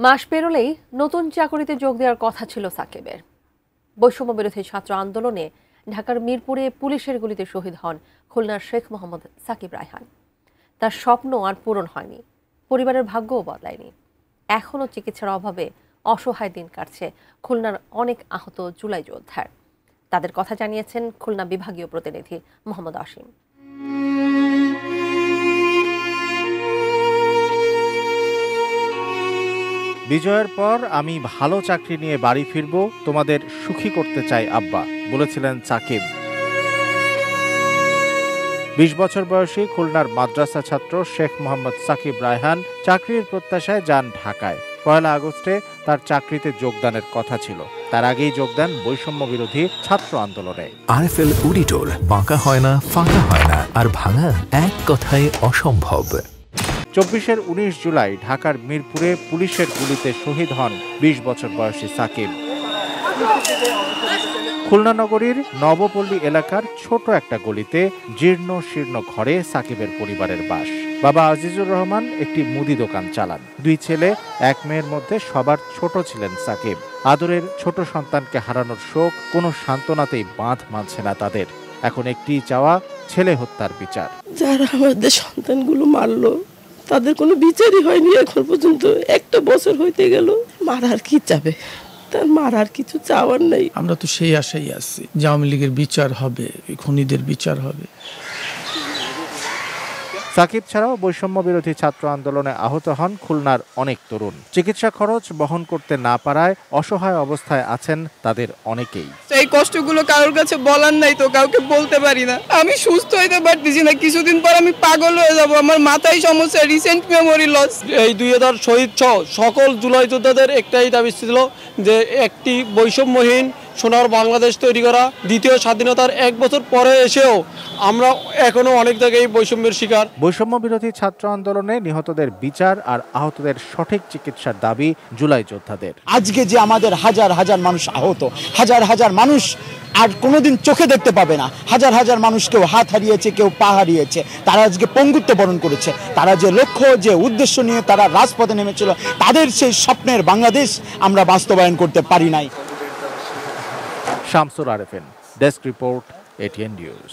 মাস পেরোলেই নতুন চাকরিতে যোগ দেওয়ার কথা ছিল সাকিবের। বৈষম্য বিরোধী ছাত্র আন্দোলনে ঢাকার মিরপুরে পুলিশের গুলিতে শহীদ হন খুলনার শেখ মোহাম্মদ সাকিব রায়হান। তার স্বপ্ন আর পূরণ হয়নি, পরিবারের ভাগ্যও বদলায়নি। এখনও চিকিৎসার অভাবে অসহায় দিন কাটছে খুলনার অনেক আহত জুলাই যোদ্ধার। তাদের কথা জানিয়েছেন খুলনা বিভাগীয় প্রতিনিধি মোহাম্মদ আসিম। বিজয়ের পর আমি ভালো চাকরি নিয়ে বাড়ি ফিরব, তোমাদের সুখী করতে চাই আব্বা, বলেছিলেন সাকিব। ২০ বছর বয়সী খুলনার মাদ্রাসা ছাত্র শেখ মোহাম্মদ সাকিব রায়হান চাকরির প্রত্যাশায় যান ঢাকায়। ১ আগস্টে তার চাকরিতে যোগদানের কথা ছিল। তার আগেই যোগ দেন বৈষম্য বিরোধী ছাত্র আন্দোলনে। আরএফএল অডিটর, বাঁকা হয় না, ফাঁকা হয় না, আর ভাঙা এক কথায় অসম্ভব। ২৪ জুলাই ঢাকার মিরপুরে পুলিশের গুলিতে শহীদ হন ২০ বছর বয়সী সাকিব। খুলনা নগরীর নবপল্লী এলাকার ছোট একটা গলিতে জীর্ণ শীর্ণ ঘরে সাকিবের পরিবারের বাস। বাবা আজিজুর রহমান একটি মুদি দোকান চালান। ২ ছেলে ১ মেয়ের মধ্যে সবার ছোট ছিলেন সাকিব। আদরের ছোট সন্তানকে হারানোর শোক কোনো সান্ত্বনাতেই বাঁধ মানছে না তাদের। এখন একটি চাওয়া, ছেলে হত্যার বিচার। যারা আমাদের সন্তানগুলো মারলো তাদের কোনো বিচারই হয়নি এখন পর্যন্ত। 1 বছর হইতে গেল। মারার কি চাবে? তার মারার কিছু চাওয়ার নেই। আমরা তো সেই আশাই আছি যে আওয়ামী লীগের বিচার হবে, খুনিদের বিচার হবে। সাকিব ছাড়াও বৈষম্য বিরোধী ছাত্র আন্দোলনে আহত হন খুলনার অনেক তরুণ। চিকিৎসা খরচ বহন করতে না পারায় অসহায় অবস্থায় আছেন তাদের অনেকেই। এই কষ্টগুলো কারোর কাছে বলার নাই, তো কাউকে বলতে পারি না। আমি সুস্থ হইতে পারতেছি না, কিছুদিন পর আমি পাগল হয়ে যাব। আমার মাথায় সমস্যা, রিসেন্ট মেমোরি লস। এই 2000 শহীদ সহ সকল জুলাই যোদ্ধাদের একটাই দাবি ছিল যে একটি বৈষম্যহীন সোনার বাংলাদেশ তৈরি করা। দ্বিতীয় স্বাধীনতার 1 বছর পরে এসেও আমরা এখনো অনেক জায়গায় বৈষম্যের শিকার। বৈষম্য বিরোধী ছাত্র আন্দোলনে নিহতদের বিচার আর আহতদের সঠিক চিকিৎসার দাবি জুলাই যোদ্ধাদের। আজকে যে আমাদের হাজার হাজার মানুষ আহত, হাজার হাজার মানুষ আর কোনোদিন চোখে দেখতে পাবে না, হাজার হাজার মানুষ কেউ হাত হারিয়েছে, কেউ পা হারিয়েছে, তারা আজকে পঙ্গুত্ব বরণ করেছে। তারা যে লক্ষ্য, যে উদ্দেশ্য নিয়ে তারা রাজপথে নেমেছিল, তাদের সেই স্বপ্নের বাংলাদেশ আমরা বাস্তবায়ন করতে পারি নাই। Shamsur Arefin, desk report, ATN news.